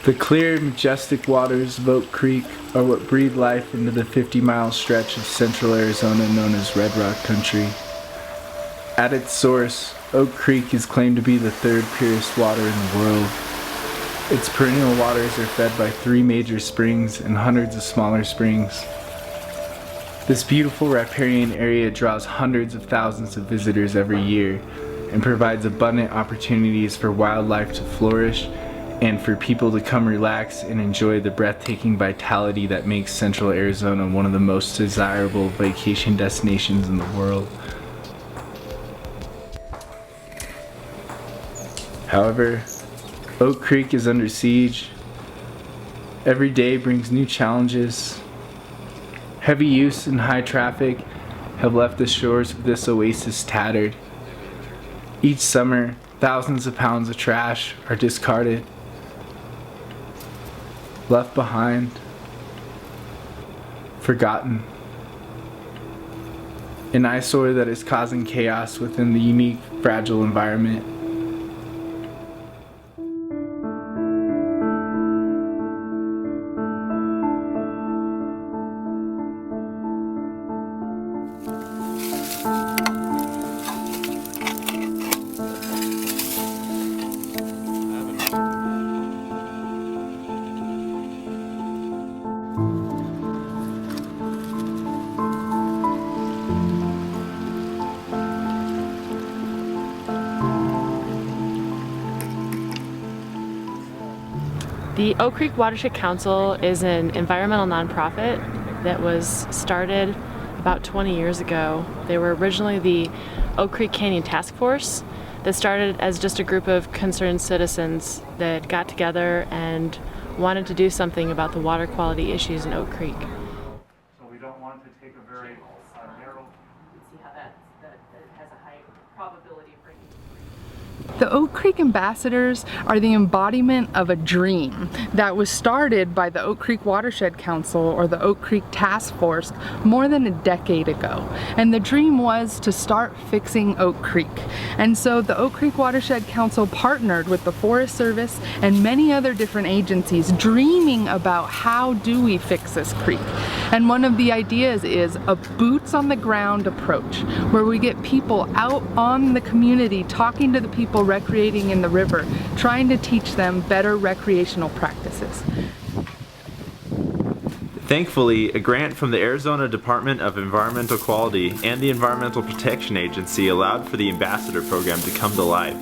The clear, majestic waters of Oak Creek are what breathe life into the 50-mile stretch of central Arizona known as Red Rock Country. At its source, Oak Creek is claimed to be the third purest water in the world. Its perennial waters are fed by 3 major springs and hundreds of smaller springs. This beautiful riparian area draws hundreds of thousands of visitors every year and provides abundant opportunities for wildlife to flourish and for people to come relax and enjoy the breathtaking vitality that makes Central Arizona one of the most desirable vacation destinations in the world. However, Oak Creek is under siege. Every day brings new challenges. Heavy use and high traffic have left the shores of this oasis tattered. Each summer, thousands of pounds of trash are discarded, left behind, forgotten. An eyesore that is causing chaos within the unique, fragile environment. The Oak Creek Watershed Council is an environmental nonprofit that was started about 20 years ago. They were originally the Oak Creek Canyon Task Force that started as just a group of concerned citizens that got together and wanted to do something about the water quality issues in Oak Creek. So we don't want to take a very narrow... See how that has a high probability of bringing. The Oak Creek Ambassadors are the embodiment of a dream that was started by the Oak Creek Watershed Council, or the Oak Creek Task Force, more than a decade ago. And the dream was to start fixing Oak Creek. And so the Oak Creek Watershed Council partnered with the Forest Service and many other different agencies, dreaming about how do we fix this creek. And one of the ideas is a boots on the ground approach, where we get people out on the community talking to the people recreating in the river, trying to teach them better recreational practices. Thankfully, a grant from the Arizona Department of Environmental Quality and the Environmental Protection Agency allowed for the Ambassador program to come to life.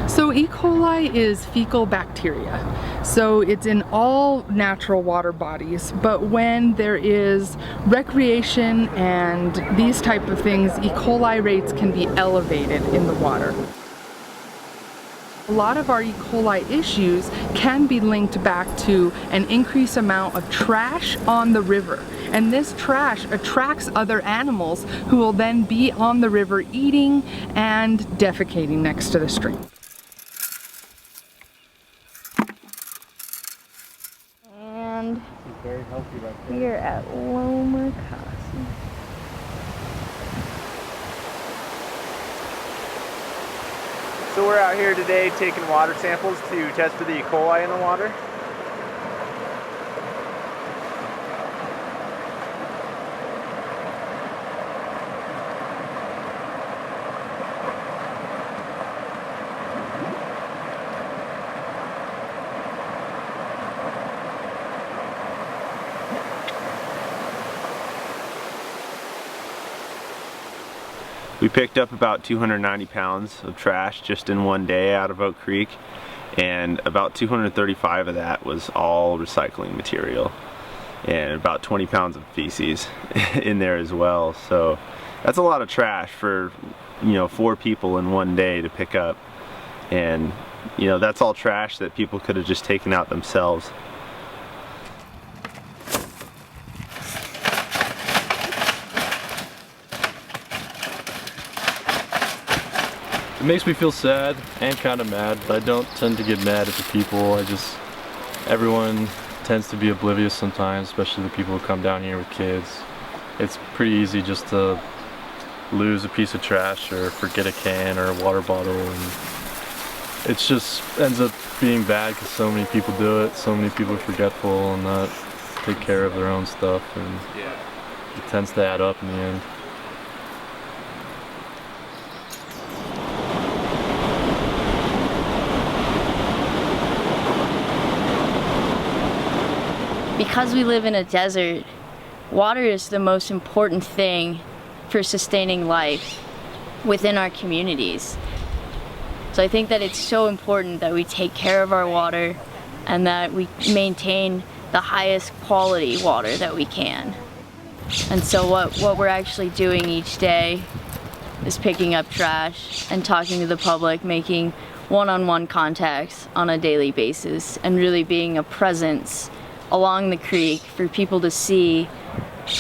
So E. coli is fecal bacteria. So it's in all natural water bodies, but when there is recreation and these type of things, E. coli rates can be elevated in the water. A lot of our E. coli issues can be linked back to an increased amount of trash on the river. And this trash attracts other animals who will then be on the river eating and defecating next to the stream. And we are at Loma Casa. So we're out here today taking water samples to test for the E. coli in the water. We picked up about 290 pounds of trash just in one day out of Oak Creek, and about 235 of that was all recycling material, and about 20 pounds of feces in there as well. So that's a lot of trash for, 4 people in one day to pick up, and that's all trash that people could have just taken out themselves. The makes me feel sad and kind of mad, but I don't tend to get mad at the people. Everyone tends to be oblivious sometimes, especially the people who come down here with kids. It's pretty easy just to lose a piece of trash or forget a can or a water bottle, and it just ends up being bad because so many people do it, so many people are forgetful and not take care of their own stuff, and it tends to add up in the end. Because we live in a desert, water is the most important thing for sustaining life within our communities. So I think that it's so important that we take care of our water and that we maintain the highest quality water that we can. And so what we're actually doing each day is picking up trash and talking to the public, making one-on-one contacts on a daily basis, and really being a presence along the creek for people to see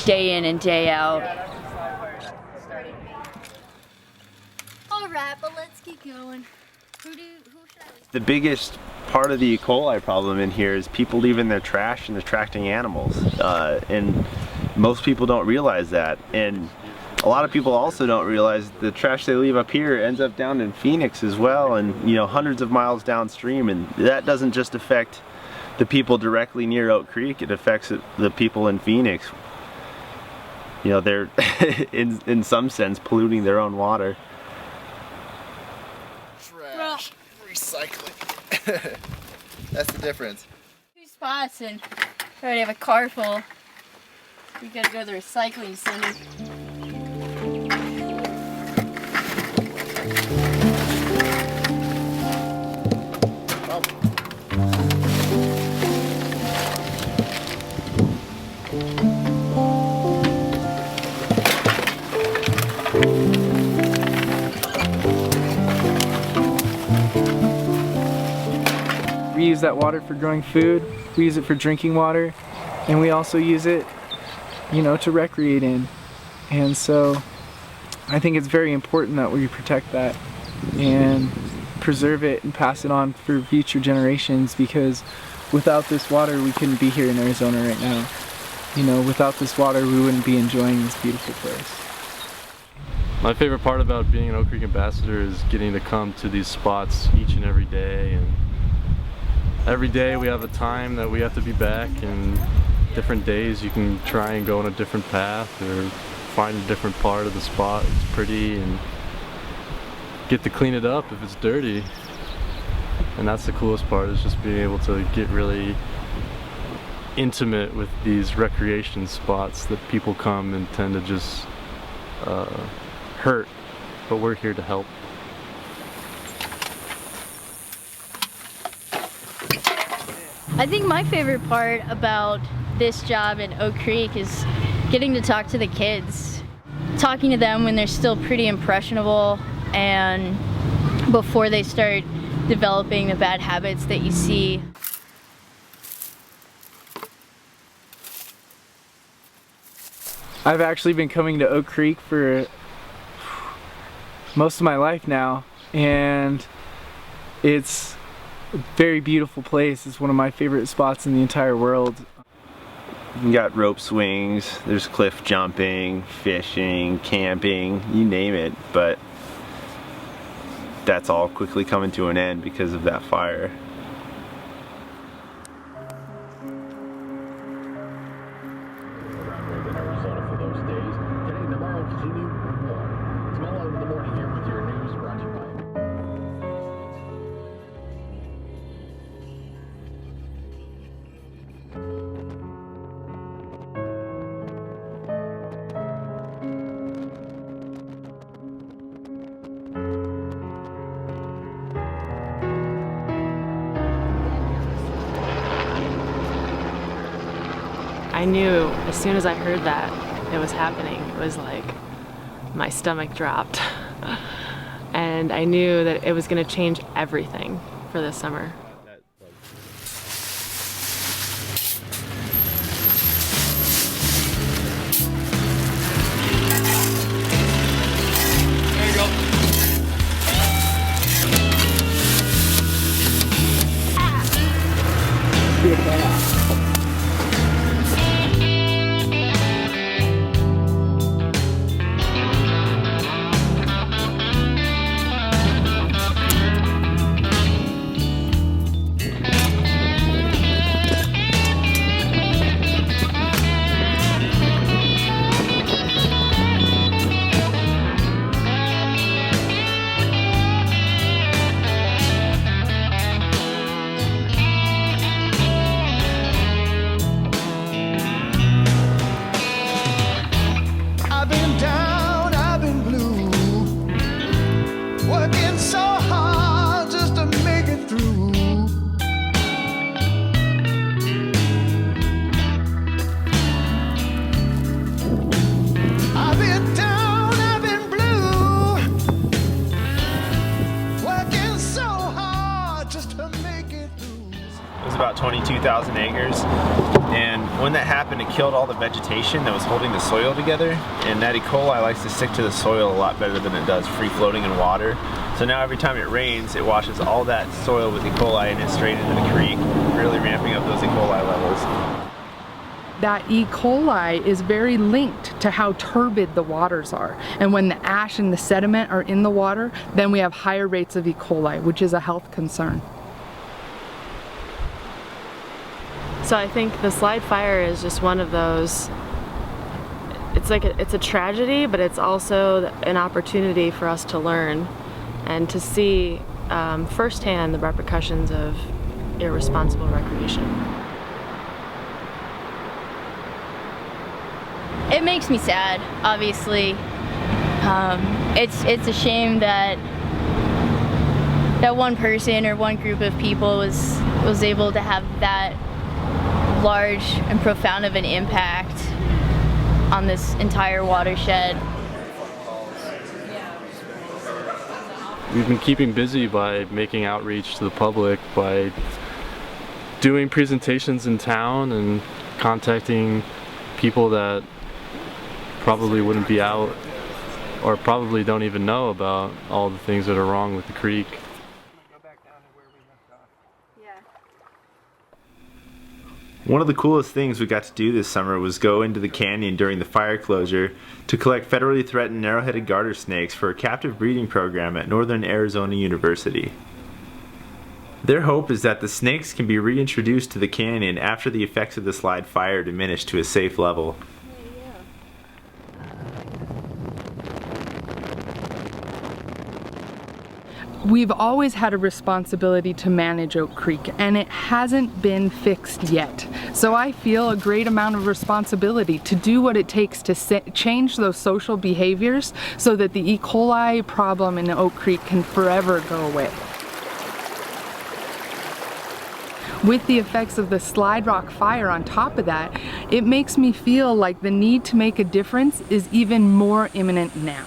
day in and day out. All right, but let's keep going. Who should I? The biggest part of the E. coli problem in here is people leaving their trash and attracting animals, and most people don't realize that. And a lot of people also don't realize the trash they leave up here ends up down in Phoenix as well, and hundreds of miles downstream. And that doesn't just affect the people directly near Oak Creek, it affects the people in Phoenix. They're in some sense polluting their own water. Trash, recycling. That's the difference. 2 spots and I already have a car full. We gotta go to the recycling center. We use that water for growing food, we use it for drinking water, and we also use it, to recreate in. And so I think it's very important that we protect that and preserve it and pass it on for future generations, because without this water we couldn't be here in Arizona right now. Without this water we wouldn't be enjoying this beautiful place. My favorite part about being an Oak Creek ambassador is getting to come to these spots each and every day, and every day we have a time that we have to be back, and different days you can try and go on a different path or find a different part of the spot that's pretty and get to clean it up if it's dirty. And that's the coolest part, is just being able to get really intimate with these recreation spots that people come and tend to just hurt, but we're here to help. I think my favorite part about this job at Oak Creek is getting to talk to the kids. Talking to them when they're still pretty impressionable and before they start developing the bad habits that you see. I've actually been coming to Oak Creek for most of my life now, and it's a very beautiful place. It's one of my favorite spots in the entire world. You got rope swings, there's cliff jumping, fishing, camping, you name it, but that's all quickly coming to an end because of that fire. I knew as soon as I heard that it was happening, it was like my stomach dropped. And I knew that it was going to change everything for this summer. There you go. 2,000 acres. And when that happened, it killed all the vegetation that was holding the soil together. And that E. coli likes to stick to the soil a lot better than it does free floating in water. So now every time it rains, it washes all that soil with E. coli and it's straight into the creek, really ramping up those E. coli levels. That E. coli is very linked to how turbid the waters are. And when the ash and the sediment are in the water, then we have higher rates of E. coli, which is a health concern. So I think the slide fire is just one of those, it's a tragedy, but it's also an opportunity for us to learn and to see firsthand the repercussions of irresponsible recreation. It makes me sad, obviously. It's a shame that one person or one group of people was able to have that large and profound of an impact on this entire watershed. We've been keeping busy by making outreach to the public, by doing presentations in town and contacting people that probably wouldn't be out or probably don't even know about all the things that are wrong with the creek. One of the coolest things we got to do this summer was go into the canyon during the fire closure to collect federally threatened narrow-headed garter snakes for a captive breeding program at Northern Arizona University. Their hope is that the snakes can be reintroduced to the canyon after the effects of the slide fire diminish to a safe level. We've always had a responsibility to manage Oak Creek, and it hasn't been fixed yet. So I feel a great amount of responsibility to do what it takes to change those social behaviors so that the E. coli problem in Oak Creek can forever go away. With the effects of the Slide Rock fire on top of that, it makes me feel like the need to make a difference is even more imminent now.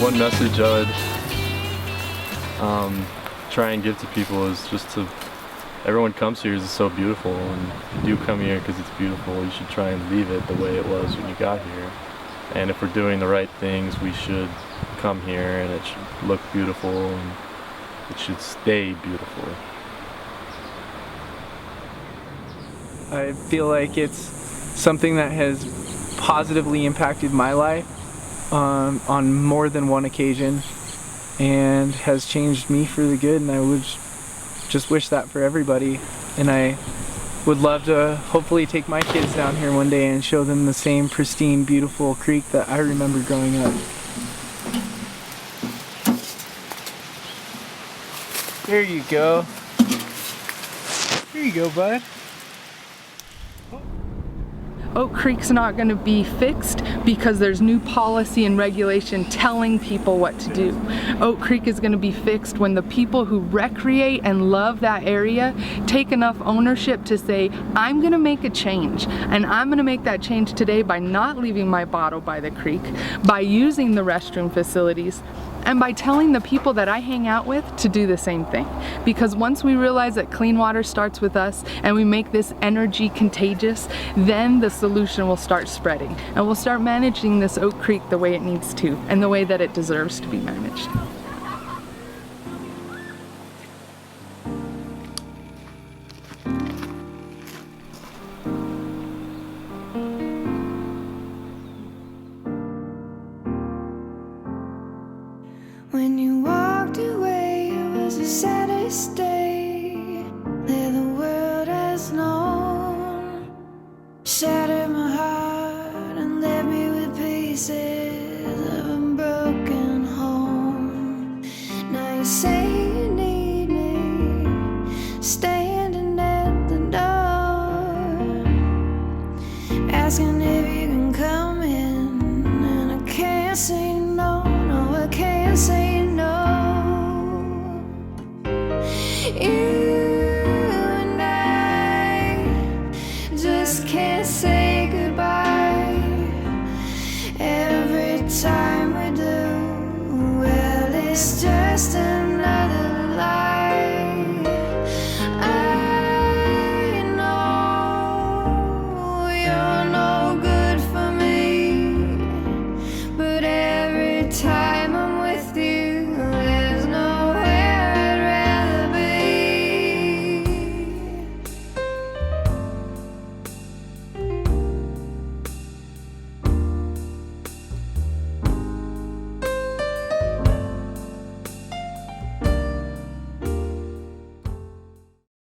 One message I would try and give to people is just to, everyone comes here because it's so beautiful, and you do come here because it's beautiful. You should try and leave it the way it was when you got here. And if we're doing the right things, we should come here and it should look beautiful and it should stay beautiful. I feel like it's something that has positively impacted my life on more than one occasion and has changed me for the good, and I would just wish that for everybody. And I would love to hopefully take my kids down here one day and show them the same pristine, beautiful creek that I remember growing up. There you go. Here you go, bud. Oak Creek's not going to be fixed because there's new policy and regulation telling people what to do. Oak Creek is going to be fixed when the people who recreate and love that area take enough ownership to say, I'm going to make a change, and I'm going to make that change today by not leaving my bottle by the creek, by using the restroom facilities, and by telling the people that I hang out with to do the same thing. Because once we realize that clean water starts with us and we make this energy contagious, then the solution will start spreading. And we'll start managing this Oak Creek the way it needs to and the way that it deserves to be managed. When you walked away, it was the saddest day that the world has known. Shattered my heart and left me with pieces of a broken home. Now you say you need me, standing at the door. tired.